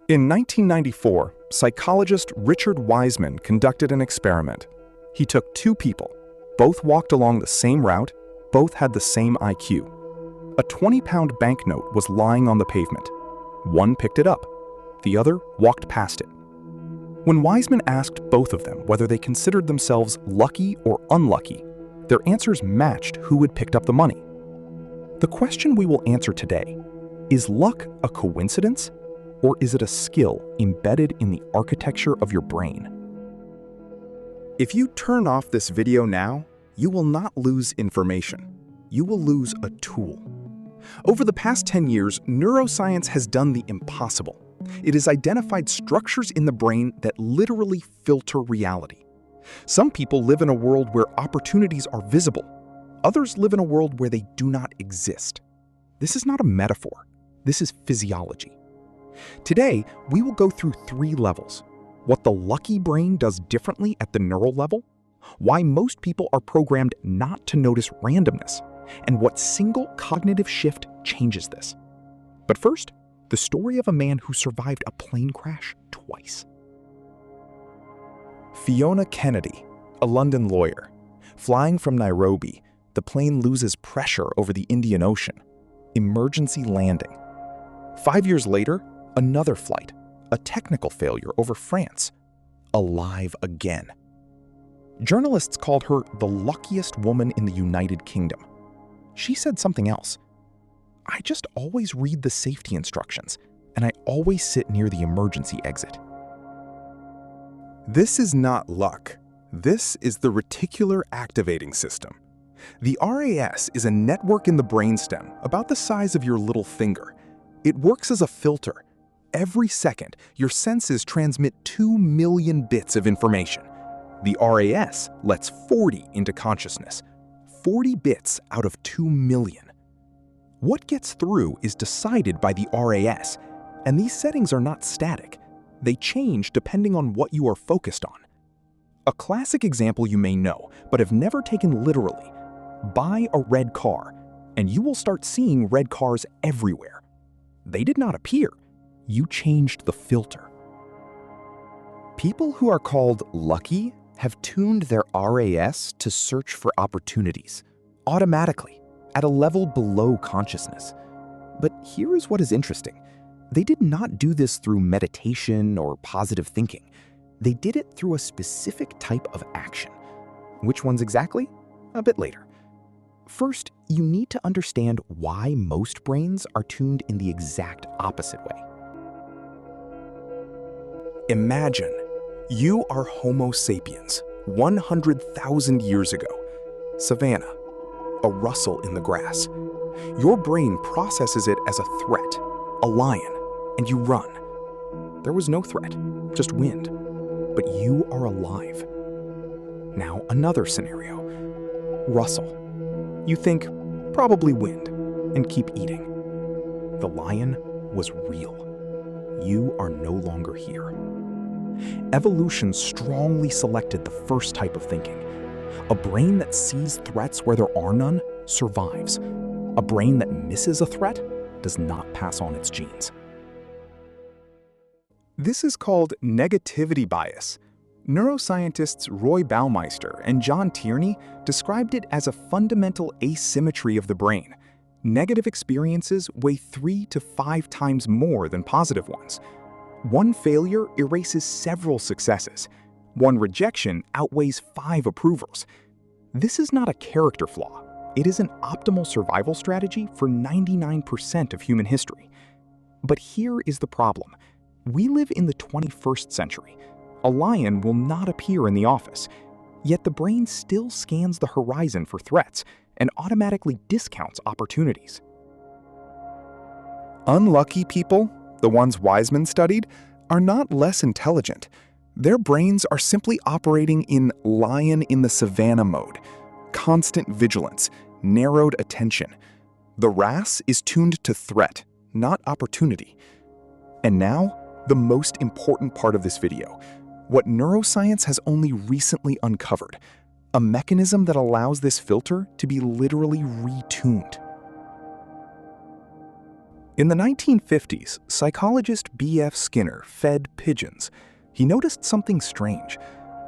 In 1994, psychologist Richard Wiseman conducted an experiment. He took two people. Both walked along the same route, both had the same IQ. A 20-pound banknote was lying on the pavement. One picked it up. The other walked past it. When Wiseman asked both of them whether they considered themselves lucky or unlucky, their answers matched who had picked up the money. The question we will answer today: is luck a coincidence, or is it a skill embedded in the architecture of your brain? If you turn off this video now, you will not lose information. You will lose a tool. Over the past 10 years, neuroscience has done the impossible. It has identified structures in the brain that literally filter reality. Some people live in a world where opportunities are visible. Others live in a world where they do not exist. This is not a metaphor. This is physiology. Today, we will go through 3 levels: what the lucky brain does differently at the neural level, why most people are programmed not to notice randomness, and what single cognitive shift changes this. But first, the story of a man who survived a plane crash twice. Fiona Kennedy, a London lawyer. Flying from Nairobi, the plane loses pressure over the Indian Ocean. Emergency landing. 5 years later, another flight, a technical failure over France. Alive again. Journalists called her the luckiest woman in the United Kingdom. She said something else. "I just always read the safety instructions, and I always sit near the emergency exit." This is not luck. This is the reticular activating system. The RAS is a network in the brainstem about the size of your little finger. It works as a filter. Every second, your senses transmit 2 million bits of information. The RAS lets 40 into consciousness. 40 bits out of 2 million. What gets through is decided by the RAS, and these settings are not static. They change depending on what you are focused on. A classic example you may know, but have never taken literally: buy a red car, and you will start seeing red cars everywhere. They did not appear. You changed the filter. People who are called lucky have tuned their RAS to search for opportunities, automatically, at a level below consciousness. But here is what is interesting. They did not do this through meditation or positive thinking. They did it through a specific type of action. Which ones exactly? A bit later. First, you need to understand why most brains are tuned in the exact opposite way. Imagine you are Homo sapiens 100,000 years ago. Savannah, a rustle in the grass. Your brain processes it as a threat, a lion, and you run. There was no threat, just wind, but you are alive. Now another scenario. Rustle. You think, probably wind, and keep eating. The lion was real. You are no longer here. Evolution strongly selected the first type of thinking. A brain that sees threats where there are none survives. A brain that misses a threat does not pass on its genes. This is called negativity bias. Neuroscientists Roy Baumeister and John Tierney described it as a fundamental asymmetry of the brain. Negative experiences weigh 3 to 5 times more than positive ones. One failure erases several successes. One rejection outweighs 5 approvals. This is not a character flaw. It is an optimal survival strategy for 99% of human history. But here is the problem. We live in the 21st century. A lion will not appear in the office. Yet the brain still scans the horizon for threats and automatically discounts opportunities. Unlucky people, the ones Wiseman studied, are not less intelligent. Their brains are simply operating in lion in the savannah mode, constant vigilance, narrowed attention. The RAS is tuned to threat, not opportunity. And now, the most important part of this video, what neuroscience has only recently uncovered, a mechanism that allows this filter to be literally retuned. In the 1950s, psychologist B.F. Skinner fed pigeons. He noticed something strange.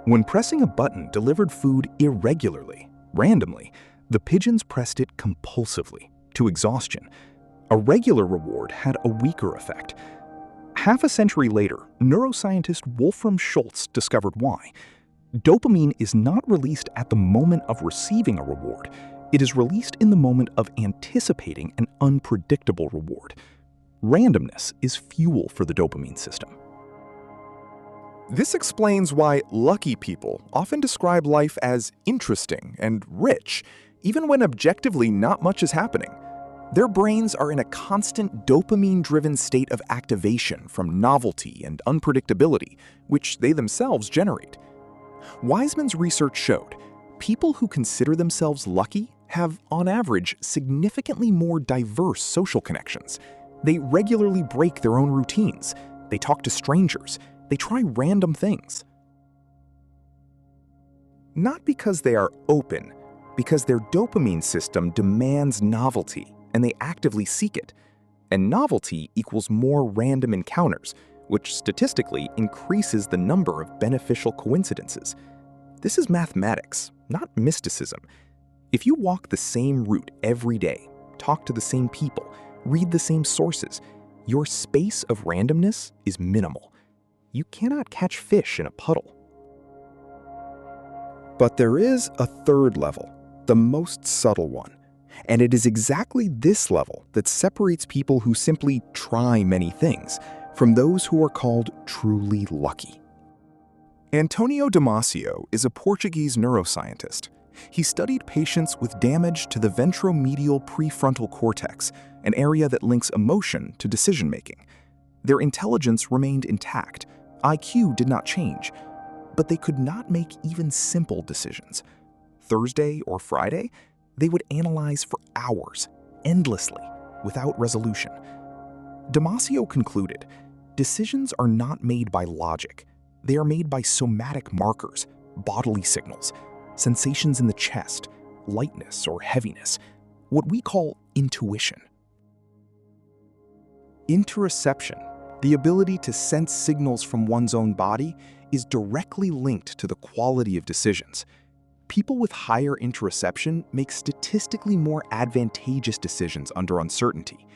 When pressing a button delivered food irregularly, randomly, the pigeons pressed it compulsively, to exhaustion. A regular reward had a weaker effect. Half a century later, neuroscientist Wolfram Schultz discovered why. Dopamine is not released at the moment of receiving a reward. It is released in the moment of anticipating an unpredictable reward. Randomness is fuel for the dopamine system. This explains why lucky people often describe life as interesting and rich, even when objectively not much is happening. Their brains are in a constant dopamine-driven state of activation from novelty and unpredictability, which they themselves generate. Wiseman's research showed people who consider themselves lucky have, on average, significantly more diverse social connections. They regularly break their own routines. They talk to strangers. They try random things. Not because they are open, because their dopamine system demands novelty, and they actively seek it. And novelty equals more random encounters, which statistically increases the number of beneficial coincidences. This is mathematics, not mysticism. If you walk the same route every day, talk to the same people, read the same sources, your space of randomness is minimal. You cannot catch fish in a puddle. But there is a third level, the most subtle one. And it is exactly this level that separates people who simply try many things from those who are called truly lucky. Antonio Damasio is a Portuguese neuroscientist. He studied patients with damage to the ventromedial prefrontal cortex, an area that links emotion to decision-making. Their intelligence remained intact, IQ did not change, but they could not make even simple decisions. Thursday or Friday, they would analyze for hours, endlessly, without resolution. Damasio concluded, decisions are not made by logic. They are made by somatic markers, bodily signals, sensations in the chest, lightness or heaviness, what we call intuition. Interoception, the ability to sense signals from one's own body, is directly linked to the quality of decisions. People with higher interoception make statistically more advantageous decisions under uncertainty.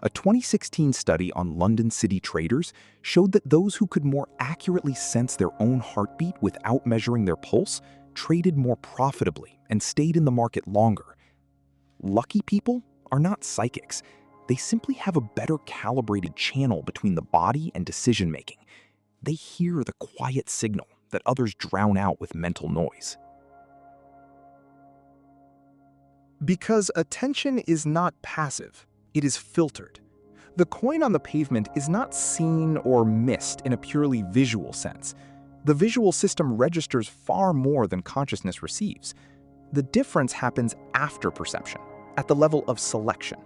A 2016 study on London City traders showed that those who could more accurately sense their own heartbeat without measuring their pulse traded more profitably and stayed in the market longer. Lucky people are not psychics. They simply have a better calibrated channel between the body and decision-making. They hear the quiet signal that others drown out with mental noise. Because attention is not passive, it is filtered. The coin on the pavement is not seen or missed in a purely visual sense. The visual system registers far more than consciousness receives. The difference happens after perception, at the level of selection.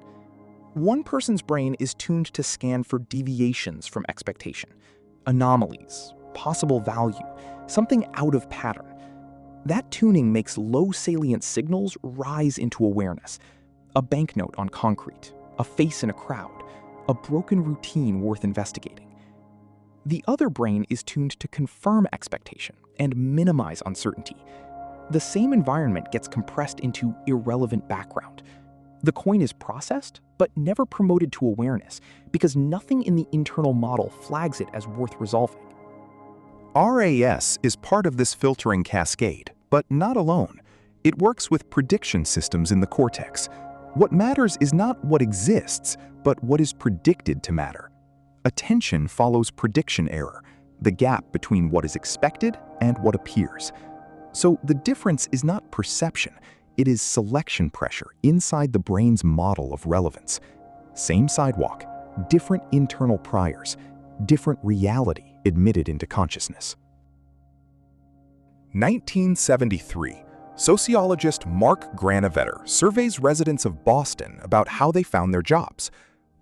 One person's brain is tuned to scan for deviations from expectation, anomalies, possible value, something out of pattern. That tuning makes low-salient signals rise into awareness. A banknote on concrete, a face in a crowd, a broken routine worth investigating. The other brain is tuned to confirm expectation and minimize uncertainty. The same environment gets compressed into irrelevant background. The coin is processed, but never promoted to awareness, because nothing in the internal model flags it as worth resolving. RAS is part of this filtering cascade, but not alone. It works with prediction systems in the cortex. What matters is not what exists, but what is predicted to matter. Attention follows prediction error, the gap between what is expected and what appears. So the difference is not perception, it is selection pressure inside the brain's model of relevance. Same sidewalk, different internal priors, different reality admitted into consciousness. 1973. Sociologist Mark Granovetter surveys residents of Boston about how they found their jobs.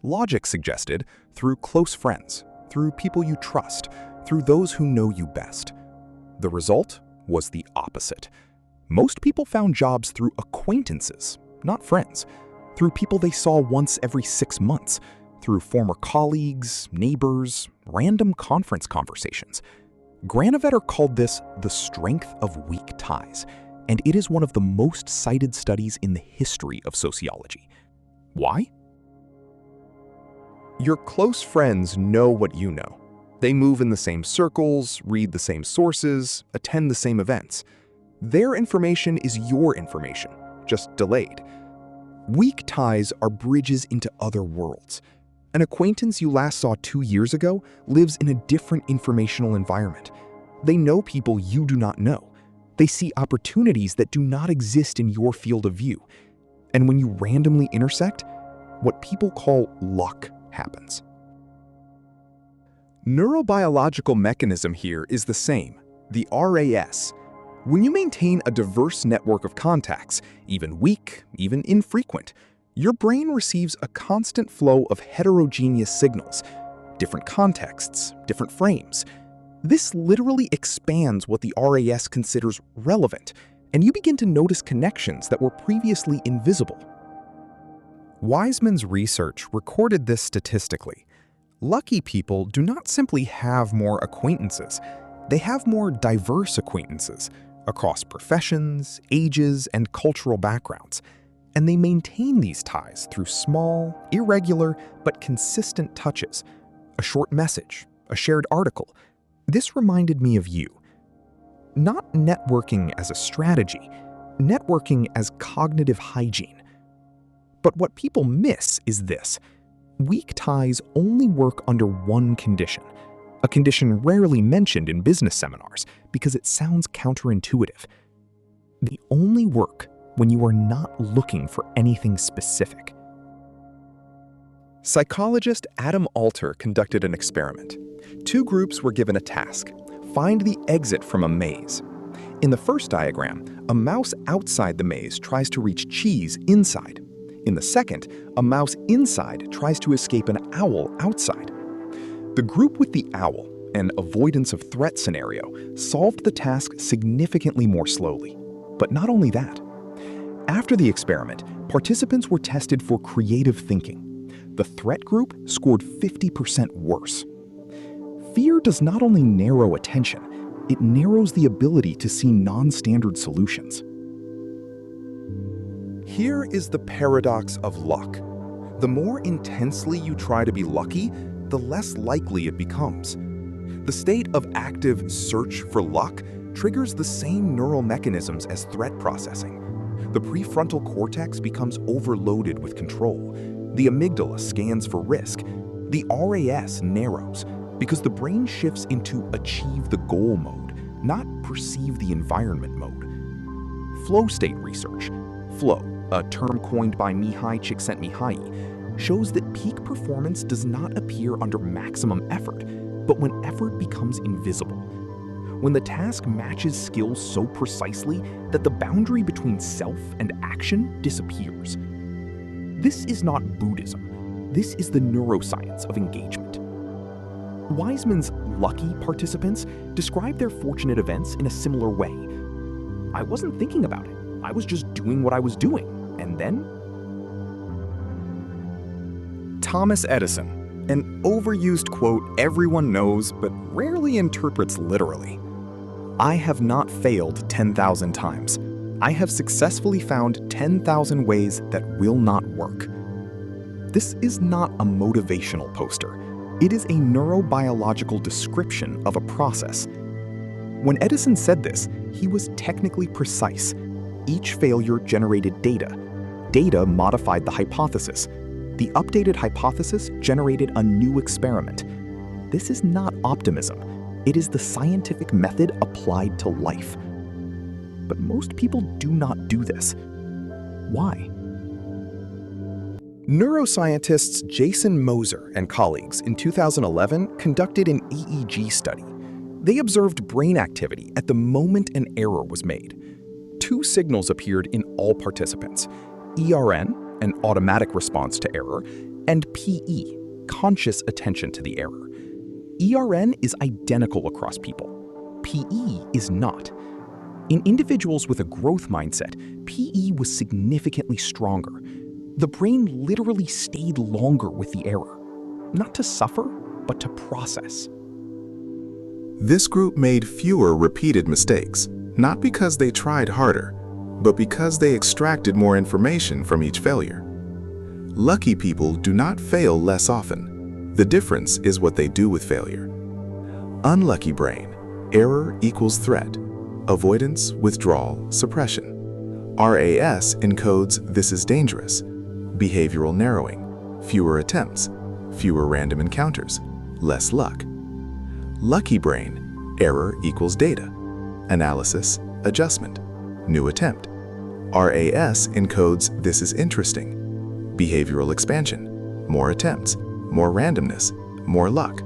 Logic suggested through close friends, through people you trust, through those who know you best. The result was the opposite. Most people found jobs through acquaintances, not friends, through people they saw once every 6 months, through former colleagues, neighbors, random conference conversations. Granovetter called this the strength of weak ties, and it is one of the most cited studies in the history of sociology. Why? Your close friends know what you know. They move in the same circles, read the same sources, attend the same events. Their information is your information, just delayed. Weak ties are bridges into other worlds. An acquaintance you last saw 2 years ago lives in a different informational environment. They know people you do not know. They see opportunities that do not exist in your field of view. And when you randomly intersect, what people call luck happens. Neurobiological mechanism here is the same, the RAS. When you maintain a diverse network of contacts, even weak, even infrequent, your brain receives a constant flow of heterogeneous signals, different contexts, different frames. This literally expands what the RAS considers relevant, and you begin to notice connections that were previously invisible. Wiseman's research recorded this statistically. Lucky people do not simply have more acquaintances, they have more diverse acquaintances across professions, ages, and cultural backgrounds. And they maintain these ties through small, irregular, but consistent touches. A short message, a shared article. This reminded me of you. Not networking as a strategy, networking as cognitive hygiene. But what people miss is this. Weak ties only work under one condition, a condition rarely mentioned in business seminars because it sounds counterintuitive. They only work when you are not looking for anything specific. Psychologist Adam Alter conducted an experiment. 2 groups were given a task: find the exit from a maze. In the first diagram, a mouse outside the maze tries to reach cheese inside. In the second, a mouse inside tries to escape an owl outside. The group with the owl, an avoidance of threat scenario, solved the task significantly more slowly. But not only that. After the experiment, participants were tested for creative thinking. The threat group scored 50% worse. Fear does not only narrow attention, it narrows the ability to see non-standard solutions. Here is the paradox of luck. The more intensely you try to be lucky, the less likely it becomes. The state of active search for luck triggers the same neural mechanisms as threat processing. The prefrontal cortex becomes overloaded with control. The amygdala scans for risk. The RAS narrows because the brain shifts into achieve the goal mode, not perceive the environment mode. Flow state research. Flow, a term coined by Mihai Csikszentmihalyi, shows that peak performance does not appear under maximum effort, but when effort becomes invisible. When the task matches skills so precisely that the boundary between self and action disappears. This is not Buddhism. This is the neuroscience of engagement. Wiseman's lucky participants describe their fortunate events in a similar way. I wasn't thinking about it. I was just doing what I was doing. And then? Thomas Edison, an overused quote everyone knows but rarely interprets literally. I have not failed 10,000 times. I have successfully found 10,000 ways that will not work. This is not a motivational poster. It is a neurobiological description of a process. When Edison said this, he was technically precise. Each failure generated data. Data modified the hypothesis. The updated hypothesis generated a new experiment. This is not optimism. It is the scientific method applied to life. But most people do not do this. Why? Neuroscientists Jason Moser and colleagues in 2011 conducted an EEG study. They observed brain activity at the moment an error was made. 2 signals appeared in all participants: ERN, an automatic response to error, and PE, conscious attention to the error. ERN is identical across people. PE is not. In individuals with a growth mindset, PE was significantly stronger. The brain literally stayed longer with the error. not to suffer, but to process. This group made fewer repeated mistakes, not because they tried harder, but because they extracted more information from each failure. Lucky people do not fail less often. The difference is what they do with failure. Unlucky brain, error equals threat, avoidance, withdrawal, suppression. RAS encodes this is dangerous, behavioral narrowing, fewer attempts, fewer random encounters, less luck. Lucky brain, error equals data, analysis, adjustment, new attempt. RAS encodes this is interesting, behavioral expansion, more attempts, more randomness, more luck.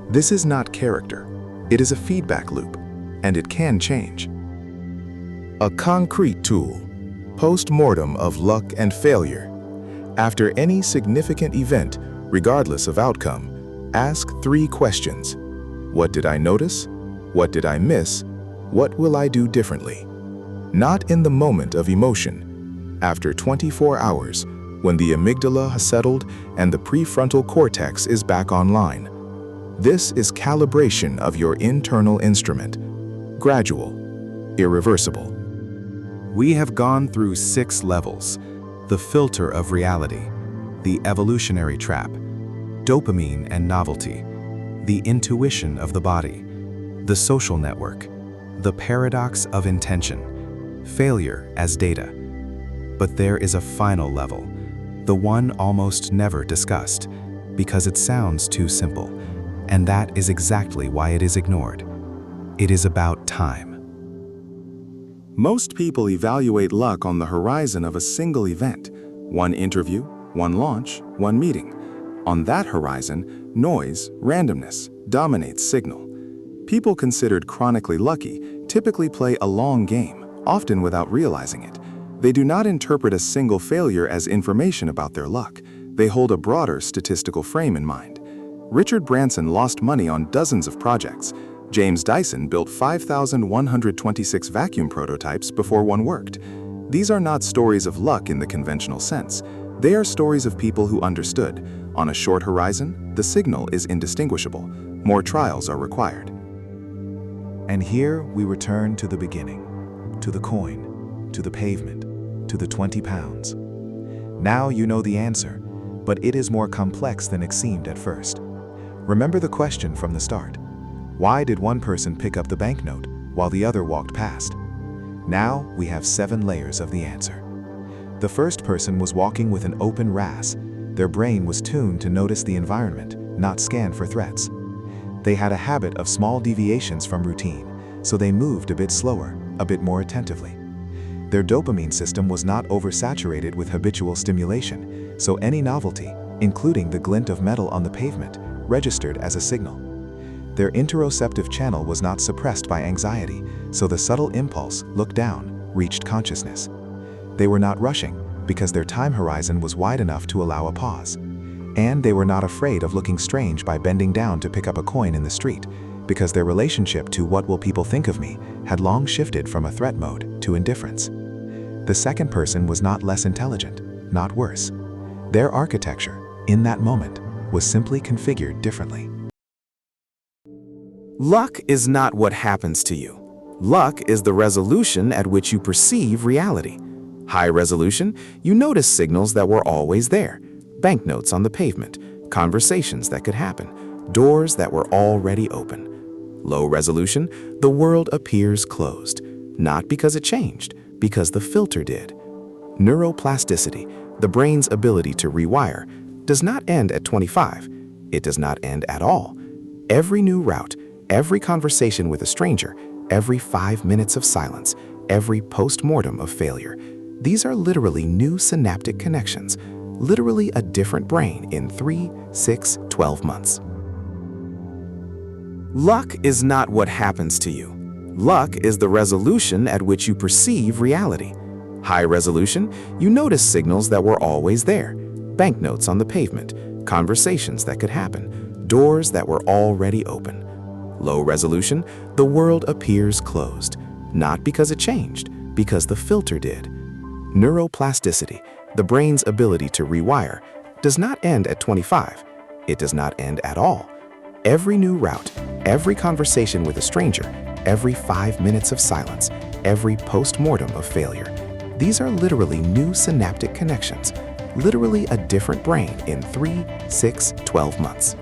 This is not character, it is a feedback loop, and it can change. A concrete tool, post-mortem of luck and failure. After any significant event, regardless of outcome, ask 3 questions. What did I notice? What did I miss? What will I do differently? Not in the moment of emotion. After 24 hours, when the amygdala has settled and the prefrontal cortex is back online. This is calibration of your internal instrument. Gradual, irreversible. We have gone through 6 levels: the filter of reality, the evolutionary trap, dopamine and novelty, the intuition of the body, the social network, the paradox of intention, failure as data. But there is a final level, the one almost never discussed, because it sounds too simple, and that is exactly why it is ignored. It is about time. Most people evaluate luck on the horizon of a single event, one interview, one launch, one meeting. On that horizon, noise, randomness, dominates signal. People considered chronically lucky typically play a long game, often without realizing it. They do not interpret a single failure as information about their luck. They hold a broader statistical frame in mind. Richard Branson lost money on dozens of projects. James Dyson built 5,126 vacuum prototypes before one worked. These are not stories of luck in the conventional sense. They are stories of people who understood. On a short horizon, the signal is indistinguishable. More trials are required. And here we return to the beginning, to the coin, to the pavement, to the 20 pounds. Now you know the answer, but it is more complex than it seemed at first. Remember the question from the start. Why did one person pick up the banknote while the other walked past? Now we have 7 layers of the answer. The first person was walking with an open RAS. Their brain was tuned to notice the environment, not scan for threats. They had a habit of small deviations from routine, so they moved a bit slower, a bit more attentively. Their dopamine system was not oversaturated with habitual stimulation, so any novelty, including the glint of metal on the pavement, registered as a signal. Their interoceptive channel was not suppressed by anxiety, so the subtle impulse, look down, reached consciousness. They were not rushing, because their time horizon was wide enough to allow a pause. And they were not afraid of looking strange by bending down to pick up a coin in the street, because their relationship to what will people think of me had long shifted from a threat mode to indifference. The second person was not less intelligent, not worse. Their architecture, in that moment, was simply configured differently. Luck is not what happens to you. Luck is the resolution at which you perceive reality. High resolution, you notice signals that were always there. Banknotes on the pavement, conversations that could happen, doors that were already open. Low resolution, the world appears closed, not because it changed, because the filter did. Neuroplasticity, the brain's ability to rewire, does not end at 25. It does not end at all. Every new route, every conversation with a stranger, every 5 minutes of silence, every post-mortem of failure, these are literally new synaptic connections, literally a different brain in 3, 6, 12 months. Luck is not what happens to you. Luck is the resolution at which you perceive reality. High resolution, you notice signals that were always there. Banknotes on the pavement, conversations that could happen, doors that were already open. Low resolution, the world appears closed, not because it changed, because the filter did. Neuroplasticity, the brain's ability to rewire, does not end at 25. It does not end at all. Every new route, every conversation with a stranger, every 5 minutes of silence, every post-mortem of failure. These are literally new synaptic connections, literally a different brain in 3, 6, 12 months.